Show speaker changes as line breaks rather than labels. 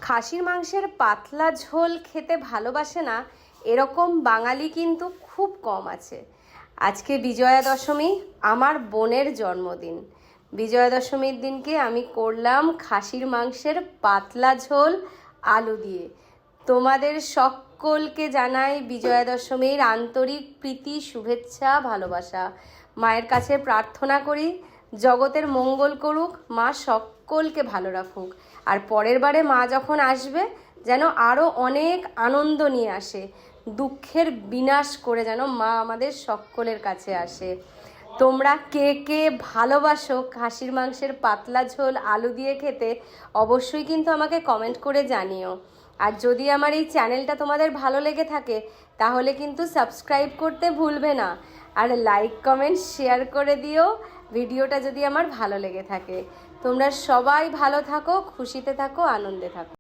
খাসির মাংসের পাতলা ঝোল খেতে ভালোবাসে না এরকম বাঙালি কিন্তু খুব কম আছে। আজকে বিজয়া দশমী, আমার বোনের জন্মদিন। বিজয়া দশমীর দিনকে আমি করলাম খাসির মাংসের পাতলা ঝোল আলু দিয়ে। তোমাদের সকলকে জানাই বিজয়া দশমীর আন্তরিক প্রীতি, শুভেচ্ছা, ভালোবাসা। মায়ের কাছে প্রার্থনা করি জগতের মঙ্গল করুক, মা সকলকে ভালো রাখুক। আর পরের বারে মা যখন আসবে যেন আরও অনেক আনন্দ নিয়ে আসে, দুঃখের বিনাশ করে যেন মা আমাদের সকলের কাছে আসে। তোমরা কে কে ভালোবাসো খাসির মাংসের পাতলা ঝোল আলু দিয়ে খেতে, অবশ্যই কিন্তু আমাকে কমেন্ট করে জানিও। আর যদি আমার এই চ্যানেলটা তোমাদের ভালো লেগে থাকে তাহলে কিন্তু সাবস্ক্রাইব করতে ভুলবে না, আর লাইক কমেন্ট শেয়ার করে দিও ভিডিওটা যদি আমার ভালো লেগে থাকে। তোমরা সবাই ভালো থাকো, খুশিতে থাকো, আনন্দে থাকো।